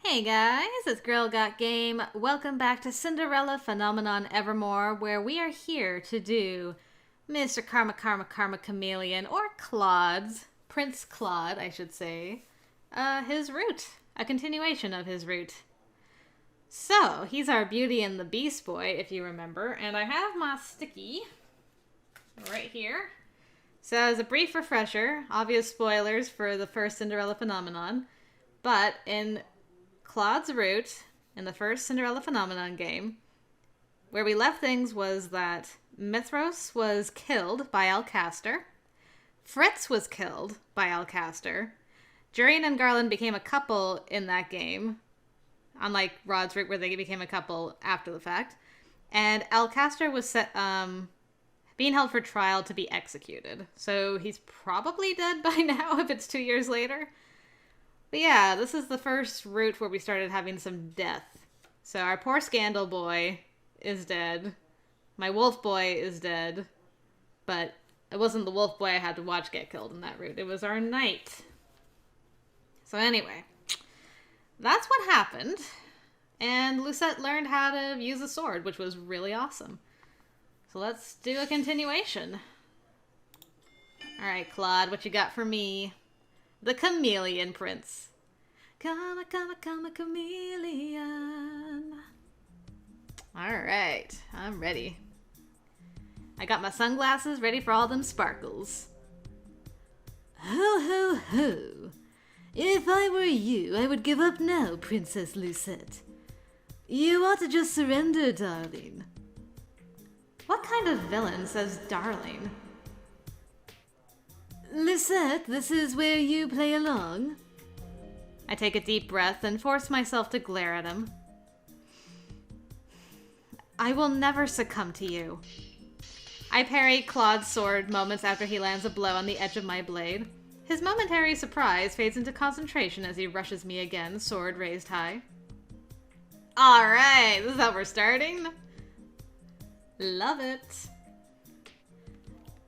Hey guys, it's GirlGotGame. Welcome back to Cinderella Phenomenon Evermore, where we are here to do Mr. Karma Chameleon, or Claude's, Prince Claude, I should say, his route. A continuation of his route. So, he's our Beauty and the Beast boy, if you remember, and I have my sticky right here. So, as a brief refresher, obvious spoilers for the first Cinderella Phenomenon, but in Claude's route in the first Cinderella Phenomenon game, where we left things was that Mithros was killed by Alcaster, Fritz was killed by Alcaster, Jurian and Garland became a couple in that game, unlike Rod's route where they became a couple after the fact, and Alcaster was being held for trial to be executed. So he's probably dead by now if it's 2 years later. But yeah, this is the first route where we started having some death. So our poor Scandal boy is dead. My wolf boy is dead. But it wasn't the wolf boy I had to watch get killed in that route. It was our knight. So anyway, that's what happened. And Lucette learned how to use a sword, which was really awesome. So let's do a continuation. Alright, Claude, what you got for me? The Chameleon Prince. Come, chameleon. Alright, I'm ready. I got my sunglasses ready for all them sparkles. Ho, ho, ho. If I were you, I would give up now, Princess Lucette. You ought to just surrender, darling. What kind of villain says darling? Lucette, this is where you play along. I take a deep breath and force myself to glare at him. I will never succumb to you. I parry Claude's sword moments after he lands a blow on the edge of my blade. His momentary surprise fades into concentration as he rushes me again, sword raised high. Alright, this is how we're starting. Love it.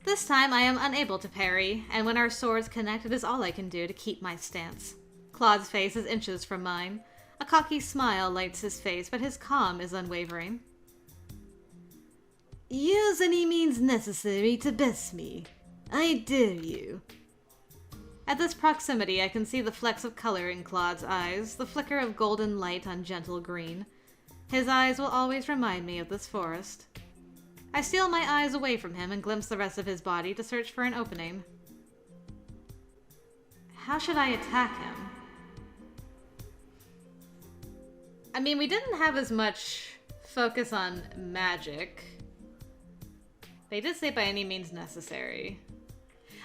This time I am unable to parry, and when our swords connect, it is all I can do to keep my stance. Claude's face is inches from mine. A cocky smile lights his face, but his calm is unwavering. Use any means necessary to best me. I dare you. At this proximity, I can see the flecks of color in Claude's eyes, the flicker of golden light on gentle green. His eyes will always remind me of this forest. I steal my eyes away from him and glimpse the rest of his body to search for an opening. How should I attack him? I mean, we didn't have as much focus on magic. They did say by any means necessary.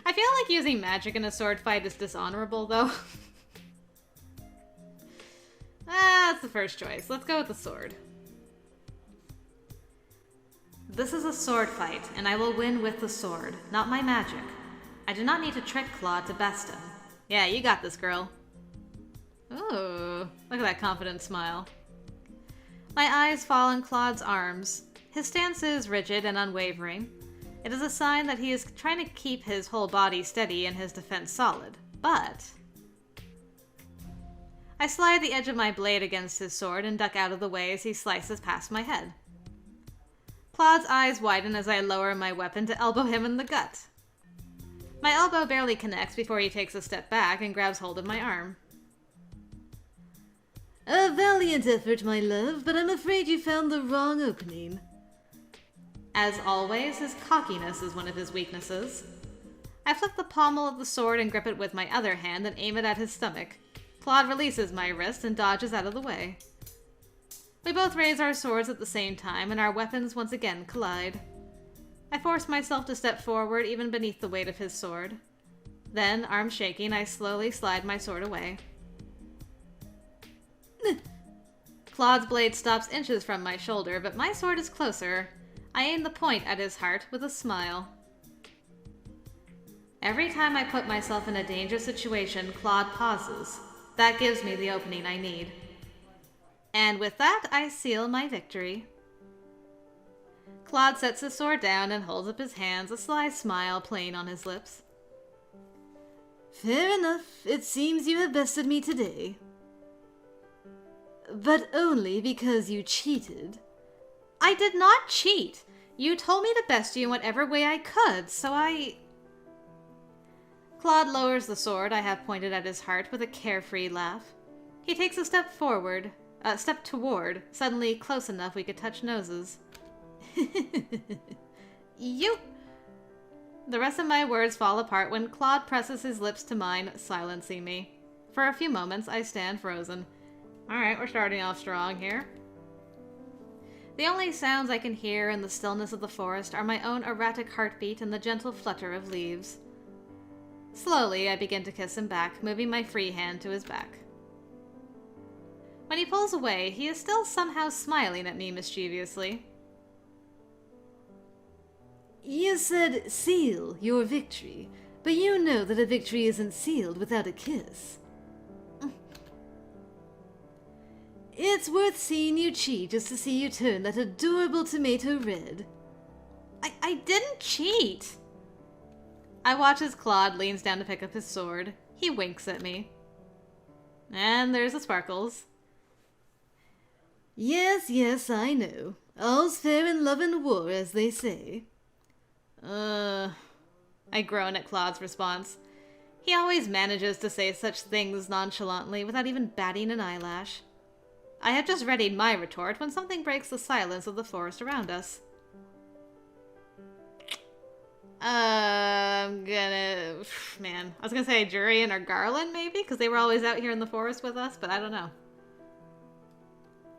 I feel like using magic in a sword fight is dishonorable, though. That's the first choice. Let's go with the sword. This is a sword fight, and I will win with the sword, not my magic. I do not need to trick Claude to best him. Yeah, you got this, girl. Ooh, look at that confident smile. My eyes fall on Claude's arms. His stance is rigid and unwavering. It is a sign that he is trying to keep his whole body steady and his defense solid. But I slide the edge of my blade against his sword and duck out of the way as he slices past my head. Claude's eyes widen as I lower my weapon to elbow him in the gut. My elbow barely connects before he takes a step back and grabs hold of my arm. A valiant effort, my love, but I'm afraid you found the wrong opening. As always, his cockiness is one of his weaknesses. I flip the pommel of the sword and grip it with my other hand and aim it at his stomach. Claude releases my wrist and dodges out of the way. We both raise our swords at the same time, and our weapons once again collide. I force myself to step forward even beneath the weight of his sword. Then, arm shaking, I slowly slide my sword away. Claude's blade stops inches from my shoulder, but my sword is closer. I aim the point at his heart with a smile. Every time I put myself in a dangerous situation, Claude pauses. That gives me the opening I need. And with that, I seal my victory. Claude sets his sword down and holds up his hands, a sly smile playing on his lips. Fair enough. It seems you have bested me today. But only because you cheated. I did not cheat. You told me to best you in whatever way I could, so I... Claude lowers the sword I have pointed at his heart with a carefree laugh. He takes a step toward, suddenly close enough we could touch noses. You... The rest of my words fall apart when Claude presses his lips to mine, silencing me. For a few moments, I stand frozen. Alright, we're starting off strong here. The only sounds I can hear in the stillness of the forest are my own erratic heartbeat and the gentle flutter of leaves. Slowly, I begin to kiss him back, moving my free hand to his back. When he pulls away, he is still somehow smiling at me mischievously. You said seal your victory, but you know that a victory isn't sealed without a kiss. It's worth seeing you cheat just to see you turn that adorable tomato red. I didn't cheat! I watch as Claude leans down to pick up his sword. He winks at me. And there's the sparkles. Yes, I know. All's fair in love and war, as they say. I groan at Claude's response. He always manages to say such things nonchalantly without even batting an eyelash. I have just readied my retort when something breaks the silence of the forest around us. I'm gonna... Man, I was gonna say Jurian or Garland, maybe? Because they were always out here in the forest with us, but I don't know.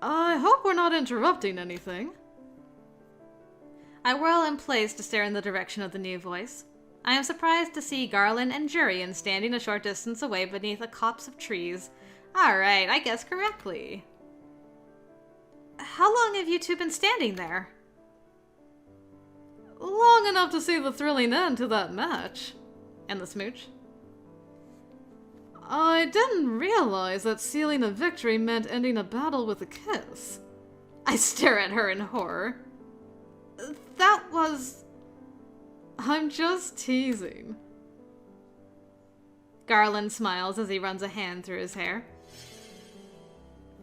I hope we're not interrupting anything. I whirl in place to stare in the direction of the new voice. I am surprised to see Garland and Jurian standing a short distance away beneath a copse of trees. Alright, I guessed correctly. How long have you two been standing there? Long enough to see the thrilling end to that match. And the smooch? I didn't realize that sealing a victory meant ending a battle with a kiss. I stare at her in horror. That was... I'm just teasing. Garland smiles as he runs a hand through his hair.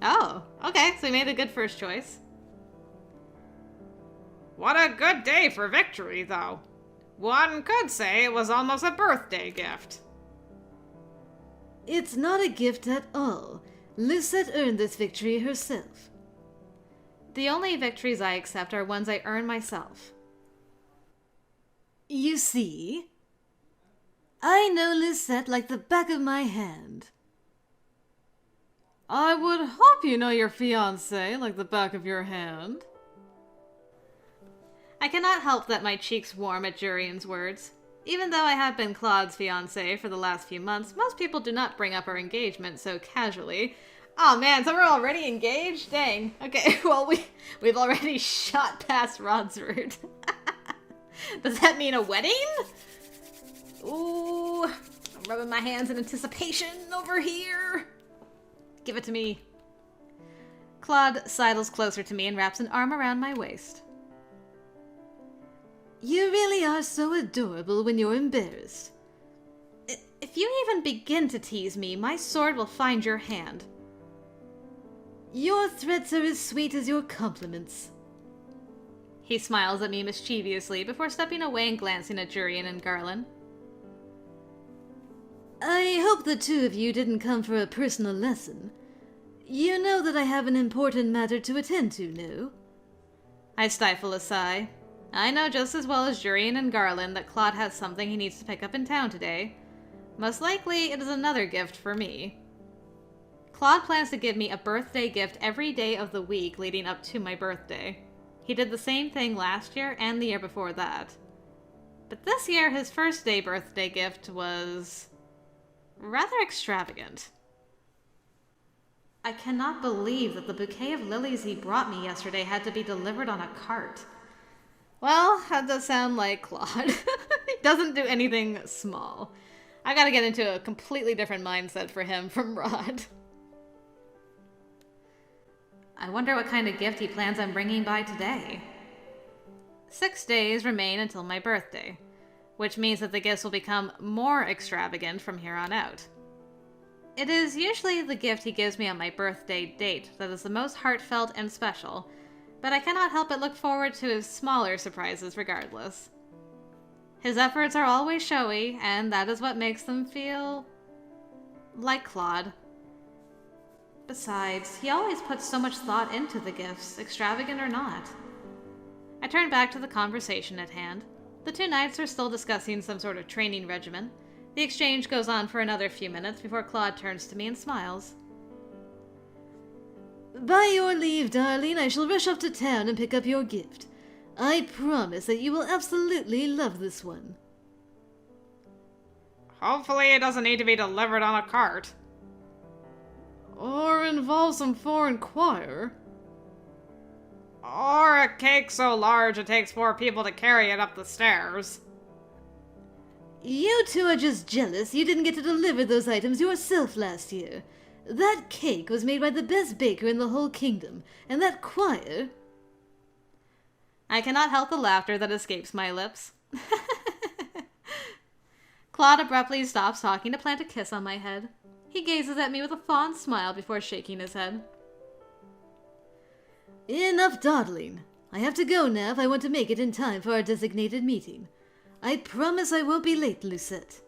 Oh, okay, so he made a good first choice. What a good day for victory, though. One could say it was almost a birthday gift. It's not a gift at all. Lucette earned this victory herself. The only victories I accept are ones I earn myself. You see? I know Lucette like the back of my hand. I would hope you know your fiancé like the back of your hand. I cannot help that my cheeks warm at Jurian's words. Even though I have been Claude's fiancé for the last few months, most people do not bring up our engagement so casually. Oh man, so we're already engaged? Dang. Okay, well we've already shot past Rodsford. Does that mean a wedding? Ooh, I'm rubbing my hands in anticipation over here. Give it to me. Claude sidles closer to me and wraps an arm around my waist. You really are so adorable when you're embarrassed. If you even begin to tease me, my sword will find your hand. Your threats are as sweet as your compliments. He smiles at me mischievously before stepping away and glancing at Jurian and Garland. I hope the two of you didn't come for a personal lesson. You know that I have an important matter to attend to, no? I stifle a sigh. I know just as well as Jurian and Garland that Claude has something he needs to pick up in town today. Most likely, it is another gift for me. Claude plans to give me a birthday gift every day of the week leading up to my birthday. He did the same thing last year and the year before that. But this year, his first day birthday gift was rather extravagant. I cannot believe that the bouquet of lilies he brought me yesterday had to be delivered on a cart. Well, that does sound like Claude. He doesn't do anything small. I gotta get into a completely different mindset for him from Rod. I wonder what kind of gift he plans on bringing by today. 6 days remain until my birthday, which means that the gifts will become more extravagant from here on out. It is usually the gift he gives me on my birthday date that is the most heartfelt and special, but I cannot help but look forward to his smaller surprises regardless. His efforts are always showy, and that is what makes them feel like Claude. Besides, he always puts so much thought into the gifts, extravagant or not. I turn back to the conversation at hand. The two knights are still discussing some sort of training regimen. The exchange goes on for another few minutes before Claude turns to me and smiles. By your leave, darling, I shall rush off to town and pick up your gift. I promise that you will absolutely love this one. Hopefully it doesn't need to be delivered on a cart. Or involve some foreign choir. Or a cake so large it takes 4 people to carry it up the stairs. You two are just jealous you didn't get to deliver those items yourself last year. That cake was made by the best baker in the whole kingdom, and that choir... I cannot help the laughter that escapes my lips. Claude abruptly stops talking to plant a kiss on my head. He gazes at me with a fond smile before shaking his head. Enough dawdling. I have to go now if I want to make it in time for our designated meeting. I promise I won't be late, Lucette.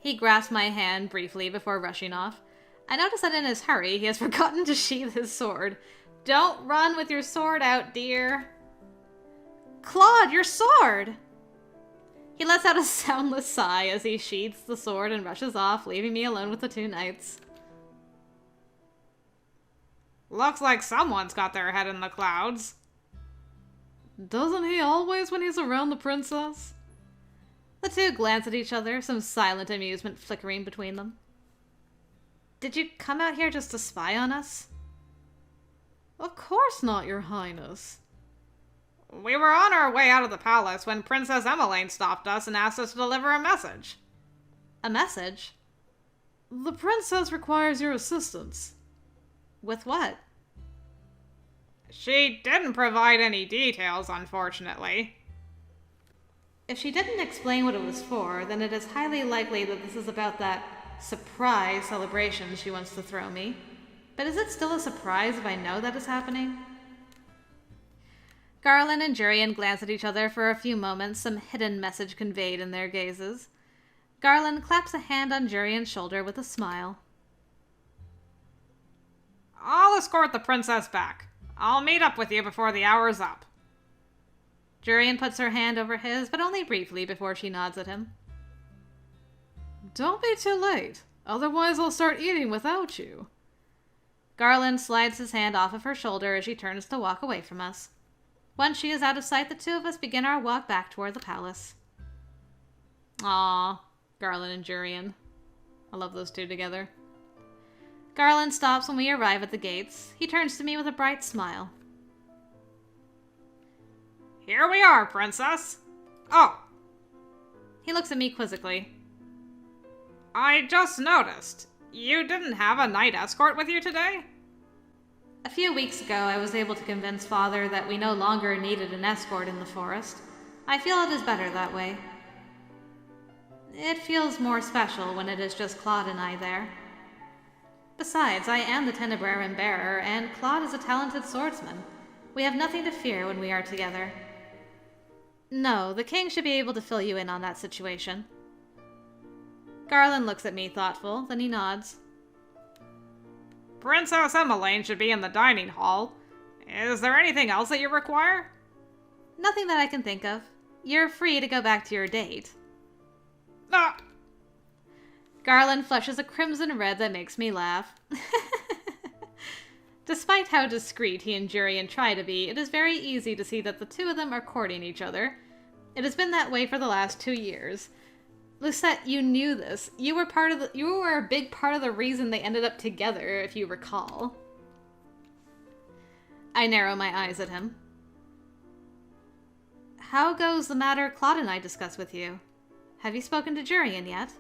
He grasps my hand briefly before rushing off. I notice that in his hurry, he has forgotten to sheath his sword. Don't run with your sword out, dear. Claude, your sword! He lets out a soundless sigh as he sheathes the sword and rushes off, leaving me alone with the two knights. Looks like someone's got their head in the clouds. Doesn't he always when he's around the princess? The two glance at each other, some silent amusement flickering between them. Did you come out here just to spy on us? Of course not, your highness. We were on our way out of the palace when Princess Emmeline stopped us and asked us to deliver a message. A message? The princess requires your assistance. With what? She didn't provide any details, unfortunately. If she didn't explain what it was for, then it is highly likely that this is about that surprise celebration she wants to throw me. But is it still a surprise if I know that is happening? Garland and Jurian glance at each other for a few moments, some hidden message conveyed in their gazes. Garland claps a hand on Jurian's shoulder with a smile. I'll escort the princess back. I'll meet up with you before the hour's up. Jurian puts her hand over his, but only briefly before she nods at him. Don't be too late, otherwise I'll start eating without you. Garland slides his hand off of her shoulder as she turns to walk away from us. Once she is out of sight, the two of us begin our walk back toward the palace. Aww, Garland and Jurian. I love those two together. Garland stops when we arrive at the gates. He turns to me with a bright smile. Here we are, princess. Oh. He looks at me quizzically. I just noticed. You didn't have a knight escort with you today? A few weeks ago, I was able to convince Father that we no longer needed an escort in the forest. I feel it is better that way. It feels more special when it is just Claude and I there. Besides, I am the Tenebrarum Bearer, and Claude is a talented swordsman. We have nothing to fear when we are together. No, the king should be able to fill you in on that situation. Garland looks at me thoughtful, then he nods. Princess Emmeline should be in the dining hall. Is there anything else that you require? Nothing that I can think of. You're free to go back to your date. Ah! Garland flushes a crimson red that makes me laugh. Despite how discreet he and Jurian try to be, it is very easy to see that the two of them are courting each other. It has been that way for the last 2 years. Lucette, you knew this. You were a big part of the reason they ended up together, if you recall. I narrow my eyes at him. How goes the matter Claude and I discussed with you? Have you spoken to Jurian yet?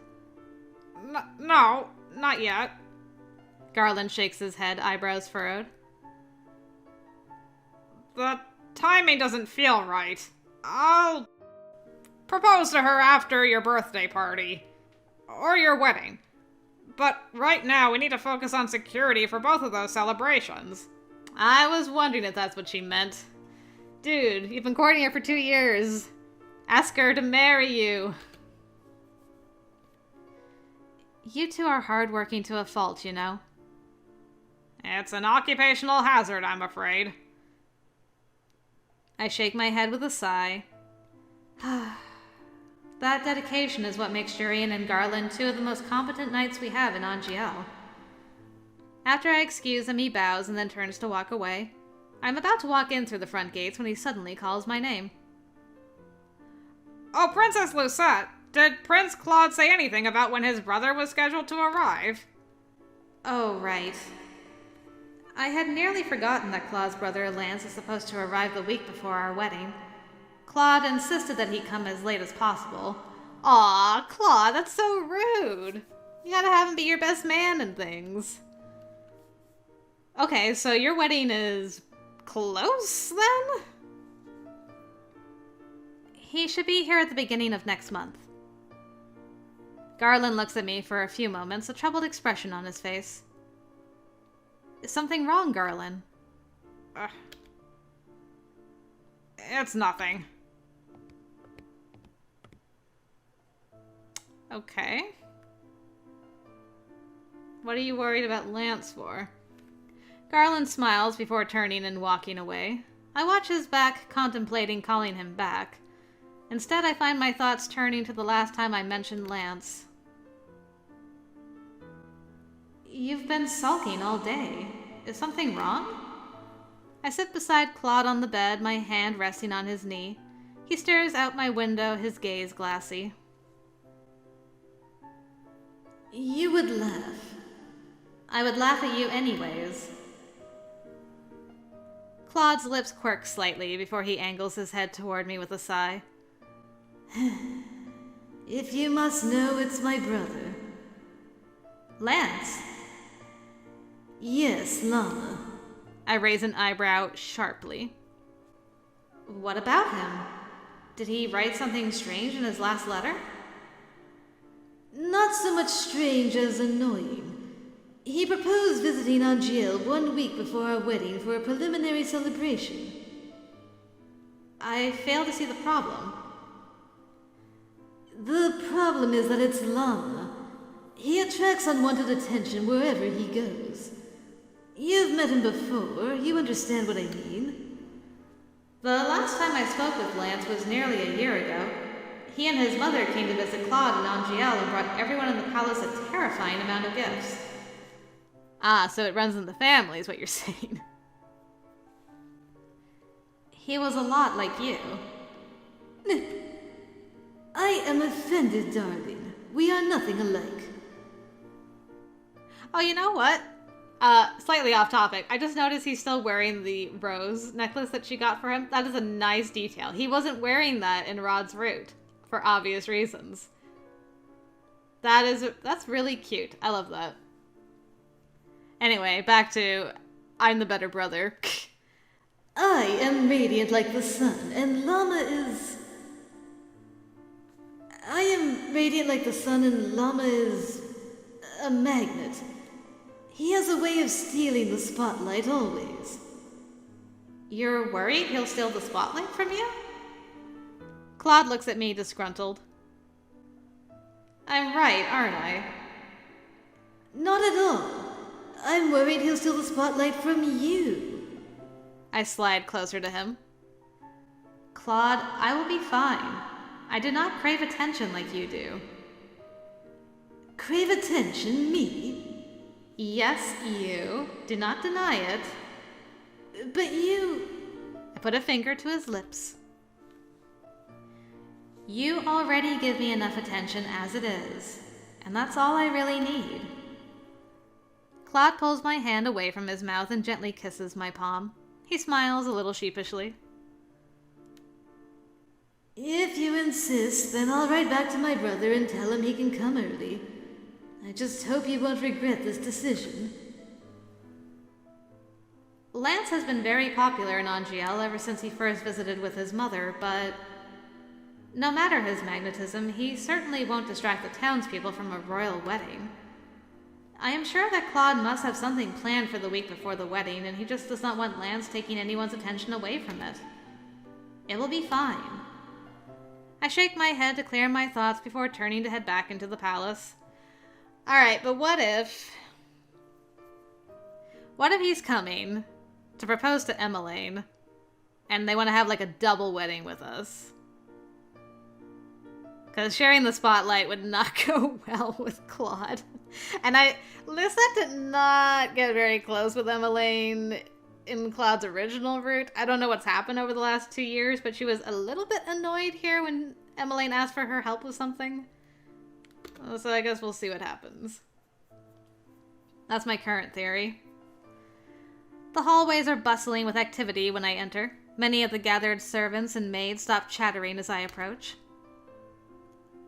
No, not yet. Garland shakes his head, eyebrows furrowed. The timing doesn't feel right. I'll propose to her after your birthday party. Or your wedding. But right now, we need to focus on security for both of those celebrations. I was wondering if that's what she meant. Dude, you've been courting her for 2 years. Ask her to marry you. You two are hardworking to a fault, you know. It's an occupational hazard, I'm afraid. I shake my head with a sigh. That dedication is what makes Jurian and Garland two of the most competent knights we have in Angielle. After I excuse him, he bows and then turns to walk away. I'm about to walk in through the front gates when he suddenly calls my name. Oh, Princess Lucette, did Prince Claude say anything about when his brother was scheduled to arrive? Oh, right. I had nearly forgotten that Claude's brother Lance is supposed to arrive the week before our wedding. Claude insisted that he come as late as possible. Aw, Claude, that's so rude. You gotta have him be your best man and things. Okay, so your wedding is close, then? He should be here at the beginning of next month. Garland looks at me for a few moments, a troubled expression on his face. Is something wrong, Garland? It's nothing. Okay. What are you worried about Lance for? Garland smiles before turning and walking away. I watch his back, contemplating calling him back. Instead, I find my thoughts turning to the last time I mentioned Lance. You've been sulking all day. Is something wrong? I sit beside Claude on the bed, my hand resting on his knee. He stares out my window, his gaze glassy. You would laugh. I would laugh at you anyways. Claude's lips quirk slightly before he angles his head toward me with a sigh. If you must know, it's my brother. Lance? Yes, Llama. I raise an eyebrow sharply. What about him? Did he write something strange in his last letter? Not so much strange as annoying. He proposed visiting Angielle 1 week before our wedding for a preliminary celebration. I fail to see the problem. The problem is that it's Llama. He attracts unwanted attention wherever he goes. You've met him before. You understand what I mean. The last time I spoke with Lance was nearly a year ago. He and his mother came to visit Claude in Angielle and brought everyone in the palace a terrifying amount of gifts. Ah, so it runs in the family is what you're saying. He was a lot like you. I am offended, darling. We are nothing alike. Oh, you know what? Slightly off topic. I just noticed he's still wearing the rose necklace that she got for him. That is a nice detail. He wasn't wearing that in Rod's Route, for obvious reasons. That's really cute. I love that. Anyway, back to I'm the better brother. I am radiant like the sun, and Llama is... I am radiant like the sun, and Llama is... a magnet. He has a way of stealing the spotlight always. You're worried he'll steal the spotlight from you? Claude looks at me disgruntled. I'm right, aren't I? Not at all. I'm worried he'll steal the spotlight from you. I slide closer to him. Claude, I will be fine. I do not crave attention like you do. Crave attention? Me? Yes, you. Do not deny it. But you... I put a finger to his lips. You already give me enough attention as it is, and that's all I really need. Claude pulls my hand away from his mouth and gently kisses my palm. He smiles a little sheepishly. If you insist, then I'll write back to my brother and tell him he can come early. I just hope you won't regret this decision. Lance has been very popular in Angielle ever since he first visited with his mother, but no matter his magnetism, he certainly won't distract the townspeople from a royal wedding. I am sure that Claude must have something planned for the week before the wedding, and he just does not want Lance taking anyone's attention away from it. It will be fine. I shake my head to clear my thoughts before turning to head back into the palace. Alright, but what if he's coming to propose to Emmeline, and they want to have like a double wedding with us? Because sharing the spotlight would not go well with Claude. And Lucette did not get very close with Emmeline in Claude's original route. I don't know what's happened over the last 2 years, but she was a little bit annoyed here when Emmeline asked for her help with something. So I guess we'll see what happens. That's my current theory. The hallways are bustling with activity when I enter. Many of the gathered servants and maids stop chattering as I approach.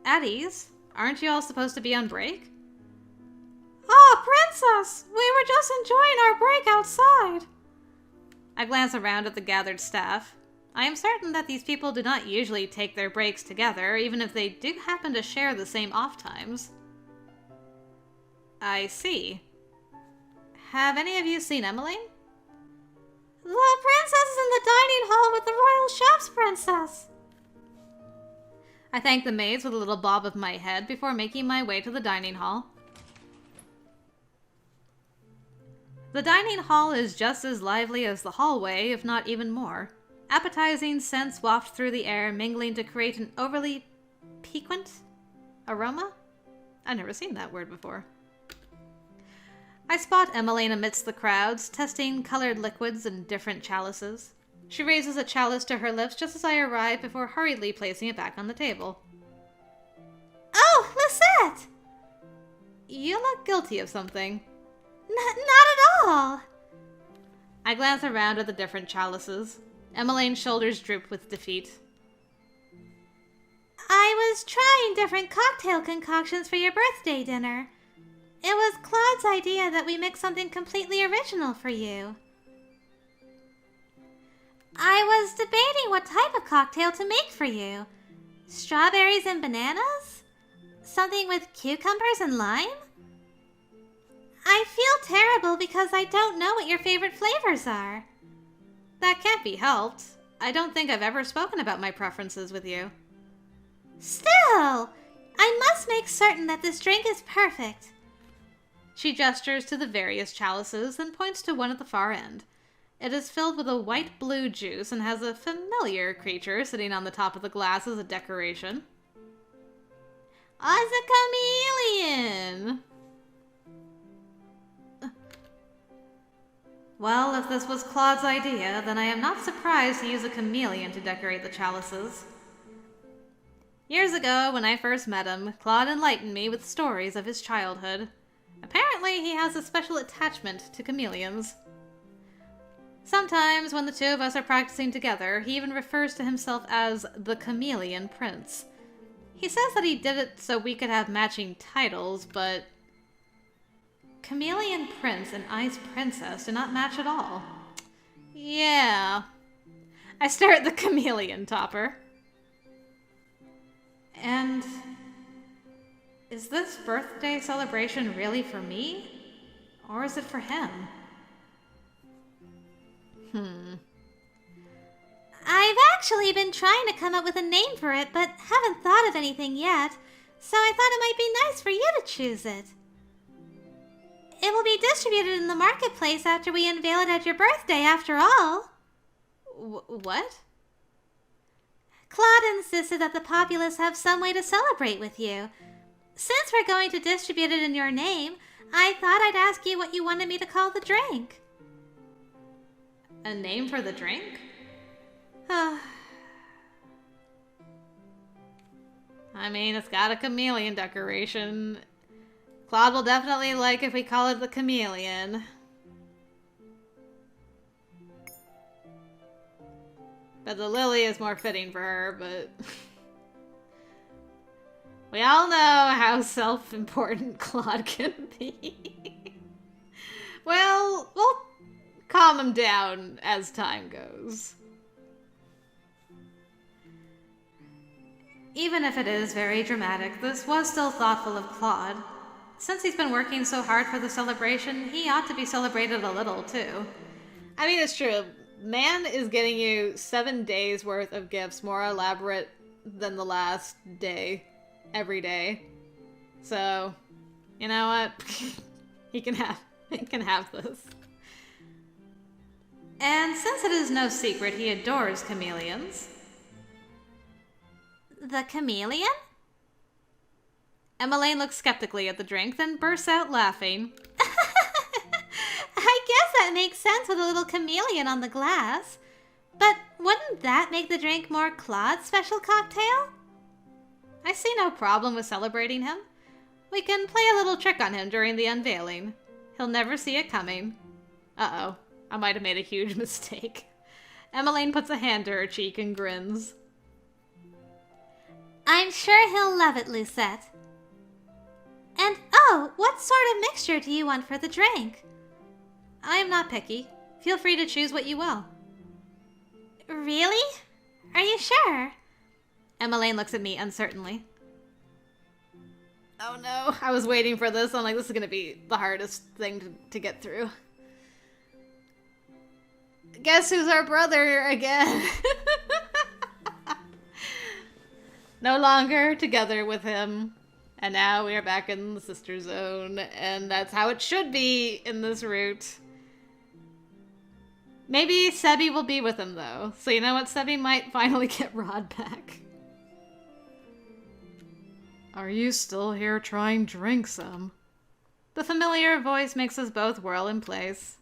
At ease? Aren't you all supposed to be on break? Oh, Princess! We were just enjoying our break outside. I glance around at the gathered staff. I am certain that these people do not usually take their breaks together, even if they do happen to share the same off times. I see. Have any of you seen Emmeline? The princess is in the dining hall with the royal chef's princess. I thank the maids with a little bob of my head before making my way to the dining hall. The dining hall is just as lively as the hallway, if not even more. Appetizing scents waft through the air, mingling to create an overly piquant aroma? I've never seen that word before. I spot Emmeline amidst the crowds, testing colored liquids in different chalices. She raises a chalice to her lips just as I arrive before hurriedly placing it back on the table. Oh, Lucette! You look guilty of something. Not at all. I glance around at the different chalices. Emmeline's shoulders droop with defeat. I was trying different cocktail concoctions for your birthday dinner. It was Claude's idea that we mix something completely original for you. I was debating what type of cocktail to make for you. Strawberries and bananas? Something with cucumbers and lime? I feel terrible because I don't know what your favorite flavors are. That can't be helped. I don't think I've ever spoken about my preferences with you. Still, I must make certain that this drink is perfect. She gestures to the various chalices, then points to one at the far end. It is filled with a white-blue juice and has a familiar creature sitting on the top of the glass as a decoration. As a chameleon! Well, if this was Claude's idea, then I am not surprised to use a chameleon to decorate the chalices. Years ago, when I first met him, Claude enlightened me with stories of his childhood. Apparently, he has a special attachment to chameleons. Sometimes, when the two of us are practicing together, he even refers to himself as the Chameleon Prince. He says that he did it so we could have matching titles, but Chameleon Prince and Ice Princess do not match at all. Yeah. I stare at the chameleon topper. And is this birthday celebration really for me? Or is it for him? I've actually been trying to come up with a name for it, but haven't thought of anything yet, so I thought it might be nice for you to choose it. It will be distributed in the marketplace after we unveil it at your birthday, after all. What? Claude insisted that the populace have some way to celebrate with you. Since we're going to distribute it in your name, I thought I'd ask you what you wanted me to call the drink. A name for the drink? I mean, it's got a chameleon decoration. Claude will definitely like if we call it the chameleon. But the lily is more fitting for her, but we all know how self-important Claude can be. Well, we'll calm him down as time goes. Even if it is very dramatic, this was still thoughtful of Claude. Since he's been working so hard for the celebration, he ought to be celebrated a little, too. I mean, it's true. Man is getting you 7 days worth of gifts more elaborate than the last day, every day. So, you know what? he can have this. And since it is no secret he adores chameleons. The chameleon? Emmeline looks skeptically at the drink, then bursts out laughing. I guess that makes sense with a little chameleon on the glass. But wouldn't that make the drink more Claude's special cocktail? I see no problem with celebrating him. We can play a little trick on him during the unveiling. He'll never see it coming. Uh-oh, I might have made a huge mistake. Emmeline puts a hand to her cheek and grins. I'm sure he'll love it, Lucette. And oh, what sort of mixture do you want for the drink? I am not picky. Feel free to choose what you will. Really? Are you sure? Emmeline looks at me uncertainly. Oh no, I was waiting for this. I'm like, this is going to be the hardest thing to get through. Guess who's our brother again? No longer together with him. And now we are back in the sister zone. And that's how it should be in this route. Maybe Sebby will be with him, though. So you know what? Sebby might finally get Rod back. Are you still here trying drink some? The familiar voice makes us both whirl in place.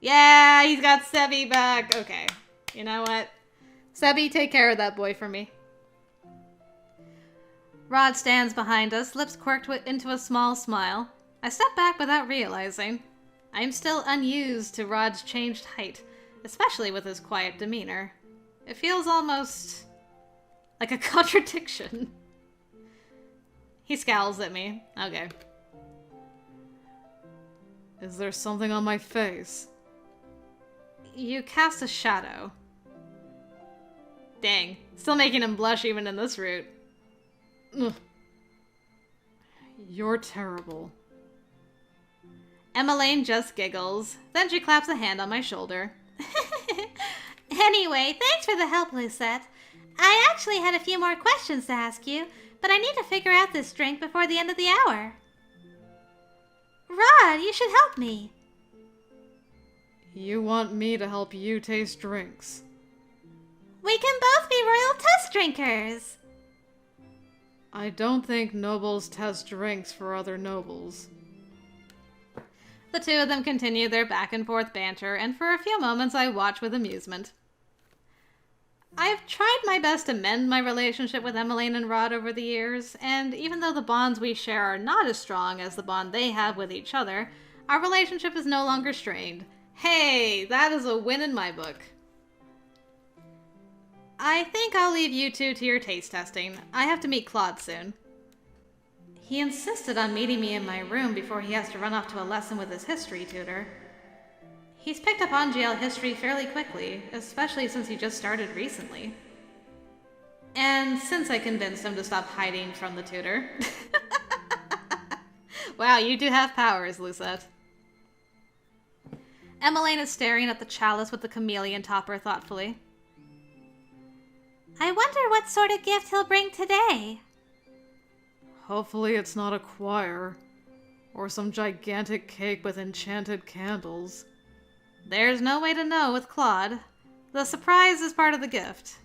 Yeah, he's got Sebby back. Okay. You know what? Sebby, take care of that boy for me. Rod stands behind us, lips quirked into a small smile. I step back without realizing. I am still unused to Rod's changed height, especially with his quiet demeanor. It feels almost like a contradiction. He scowls at me. Okay. Is there something on my face? You cast a shadow. Dang. Still making him blush even in this route. Ugh. You're terrible. Emmeline just giggles. Then she claps a hand on my shoulder. Anyway, thanks for the help, Lucette. I actually had a few more questions to ask you, but I need to figure out this drink before the end of the hour. Rod, you should help me. You want me to help you taste drinks? We can both be royal test drinkers. I don't think nobles test drinks for other nobles. The two of them continue their back and forth banter, and for a few moments I watch with amusement. I've tried my best to mend my relationship with Emmeline and Rod over the years, and even though the bonds we share are not as strong as the bond they have with each other, our relationship is no longer strained. Hey, that is a win in my book. I think I'll leave you two to your taste testing. I have to meet Claude soon. He insisted on meeting me in my room before he has to run off to a lesson with his history tutor. He's picked up Angielle history fairly quickly, especially since he just started recently. And since I convinced him to stop hiding from the tutor. Wow, you do have powers, Lucette. Emmeline is staring at the chalice with the chameleon topper thoughtfully. I wonder what sort of gift he'll bring today. Hopefully it's not a choir, or some gigantic cake with enchanted candles. There's no way to know with Claude. The surprise is part of the gift.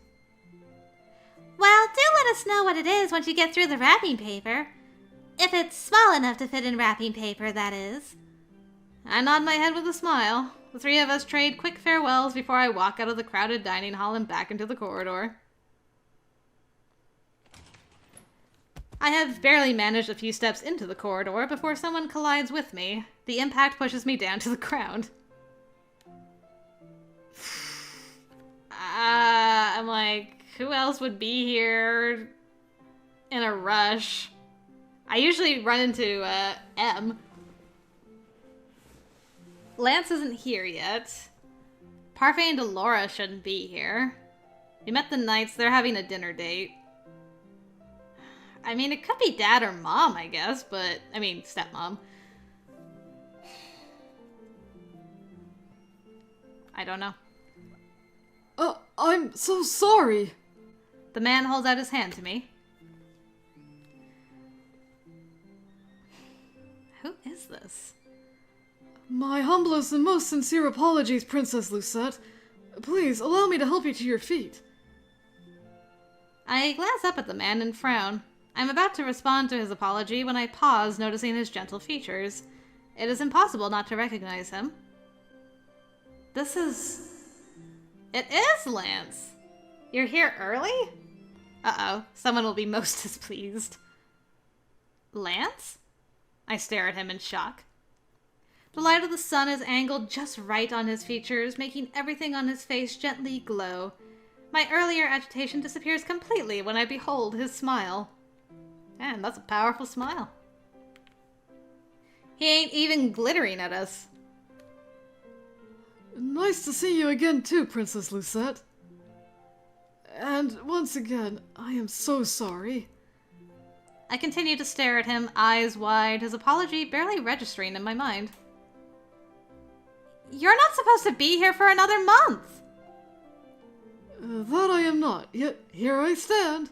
Well, do let us know what it is once you get through the wrapping paper. If it's small enough to fit in wrapping paper, that is. I nod my head with a smile. The three of us trade quick farewells before I walk out of the crowded dining hall and back into the corridor. I have barely managed a few steps into the corridor before someone collides with me. The impact pushes me down to the ground. I'm like, who else would be here in a rush? I usually run into M. Lance isn't here yet. Parfait and Delora shouldn't be here. We met the Knights, they're having a dinner date. I mean, it could be dad or mom, I guess, but, I mean, stepmom. I don't know. I'm so sorry. The man holds out his hand to me. Who is this? My humblest and most sincere apologies, Princess Lucette. Please, allow me to help you to your feet. I glance up at the man and frown. I'm about to respond to his apology when I pause, noticing his gentle features. It is impossible not to recognize him. It is Lance! You're here early? Uh-oh, someone will be most displeased. Lance? I stare at him in shock. The light of the sun is angled just right on his features, making everything on his face gently glow. My earlier agitation disappears completely when I behold his smile. Man, that's a powerful smile. He ain't even glittering at us. Nice to see you again too, Princess Lucette. And once again, I am so sorry. I continue to stare at him, eyes wide, his apology barely registering in my mind. You're not supposed to be here for another month! That I am not, yet here I stand.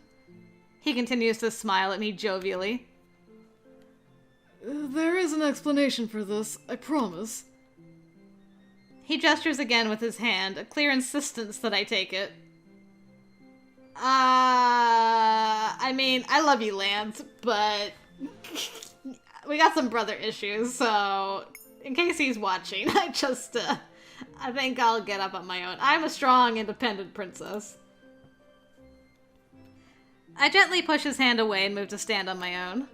He continues to smile at me jovially. There is an explanation for this, I promise. He gestures again with his hand, a clear insistence that I take it. I mean, I love you, Lance, but we got some brother issues, so in case he's watching, I think I'll get up on my own. I'm a strong, independent princess. I gently push his hand away and move to stand on my own.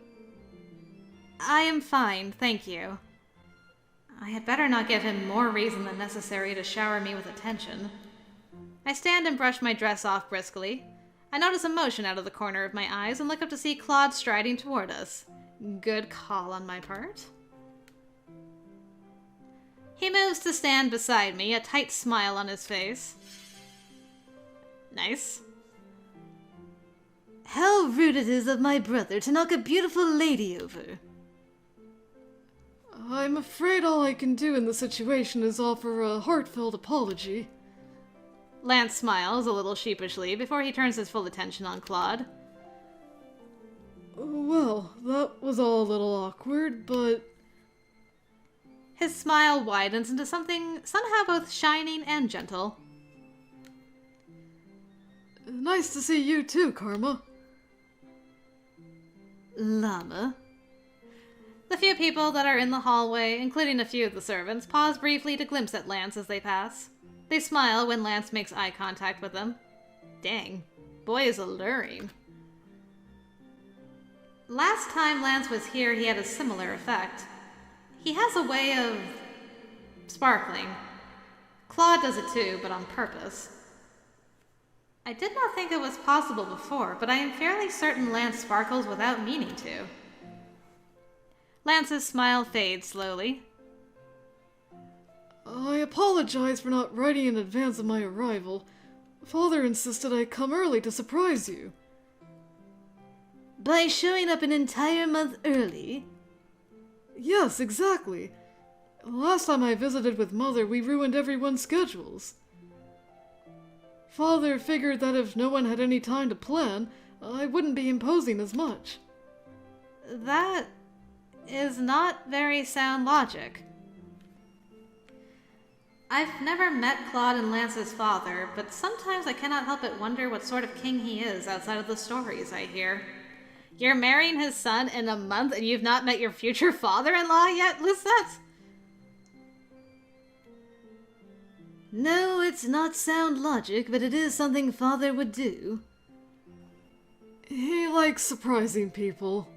I am fine, thank you. I had better not give him more reason than necessary to shower me with attention. I stand and brush my dress off briskly. I notice a motion out of the corner of my eyes and look up to see Claude striding toward us. Good call on my part. He moves to stand beside me, a tight smile on his face. Nice. How rude it is of my brother to knock a beautiful lady over. I'm afraid all I can do in the situation is offer a heartfelt apology. Lance smiles a little sheepishly before he turns his full attention on Claude. Well, that was all a little awkward, but... His smile widens into something somehow both shining and gentle. Nice to see you too, Karma. Llama? The few people that are in the hallway, including a few of the servants, pause briefly to glimpse at Lance as they pass. They smile when Lance makes eye contact with them. Dang, boy is alluring. Last time Lance was here, he had a similar effect. He has a way of sparkling. Claude does it too, but on purpose. I did not think it was possible before, but I am fairly certain Lance sparkles without meaning to. Lance's smile fades slowly. I apologize for not writing in advance of my arrival. Father insisted I come early to surprise you. By showing up an entire month early? Yes, exactly. Last time I visited with Mother, we ruined everyone's schedules. Father figured that if no one had any time to plan, I wouldn't be imposing as much. That is not very sound logic. I've never met Claude and Lance's father, but sometimes I cannot help but wonder what sort of king he is outside of the stories I hear. You're marrying his son in a month and you've not met your future father-in-law yet, Lucette? No, it's not sound logic, but it is something Father would do. He likes surprising people.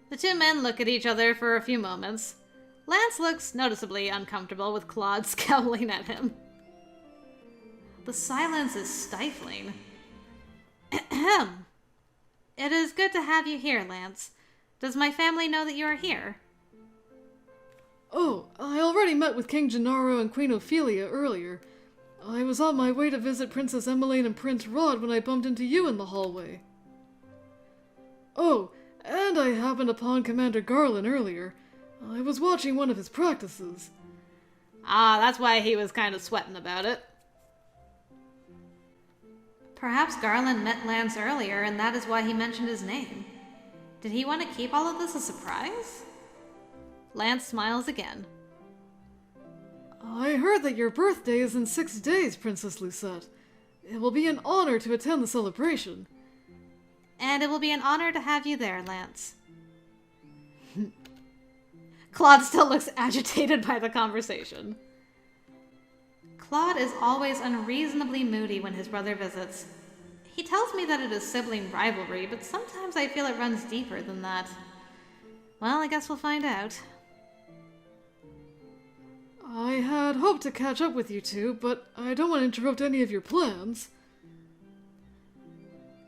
The two men look at each other for a few moments. Lance looks noticeably uncomfortable with Claude scowling at him. The silence is stifling. Ahem. It is good to have you here, Lance. Does my family know that you are here? Oh, I already met with King Gennaro and Queen Ophelia earlier. I was on my way to visit Princess Emmeline and Prince Rod when I bumped into you in the hallway. Oh, and I happened upon Commander Garland earlier. I was watching one of his practices. Ah, that's why he was kind of sweating about it. Perhaps Garland met Lance earlier, and that is why he mentioned his name. Did he want to keep all of this a surprise? Lance smiles again. I heard that your birthday is in 6 days, Princess Lucette. It will be an honor to attend the celebration. And it will be an honor to have you there, Lance. Claude still looks agitated by the conversation. Claude is always unreasonably moody when his brother visits. He tells me that it is sibling rivalry, but sometimes I feel it runs deeper than that. Well, I guess we'll find out. I had hoped to catch up with you two, but I don't want to interrupt any of your plans.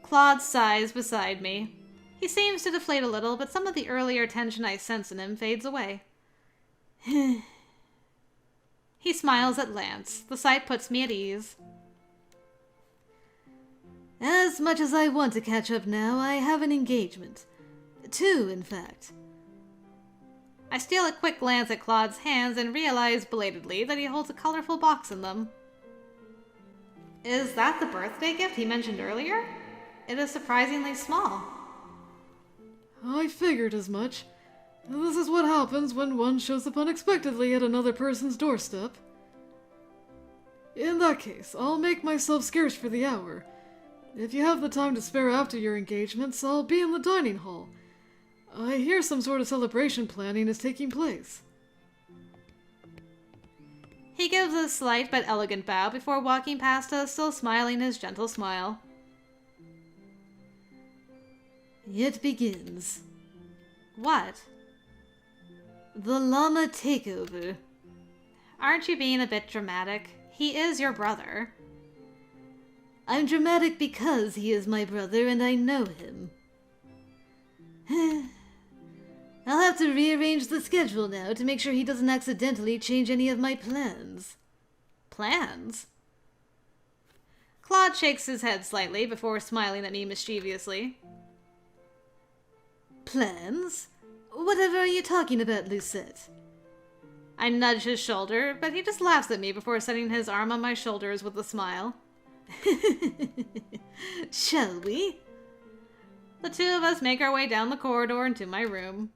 Claude sighs beside me. He seems to deflate a little, but some of the earlier tension I sense in him fades away. He smiles at Lance. The sight puts me at ease. As much as I want to catch up now, I have an engagement. 2, in fact. I steal a quick glance at Claude's hands and realize belatedly that he holds a colorful box in them. Is that the birthday gift he mentioned earlier? It is surprisingly small. I figured as much. This is what happens when one shows up unexpectedly at another person's doorstep. In that case, I'll make myself scarce for the hour. If you have the time to spare after your engagements, I'll be in the dining hall. I hear some sort of celebration planning is taking place. He gives a slight but elegant bow before walking past us, still smiling his gentle smile. It begins. What? The llama takeover. Aren't you being a bit dramatic? He is your brother. I'm dramatic because he is my brother and I know him. I'll have to rearrange the schedule now to make sure he doesn't accidentally change any of my plans. Plans? Claude shakes his head slightly before smiling at me mischievously. Plans? Whatever are you talking about, Lucette? I nudge his shoulder, but he just laughs at me before setting his arm on my shoulders with a smile. Shall we? The two of us make our way down the corridor into my room.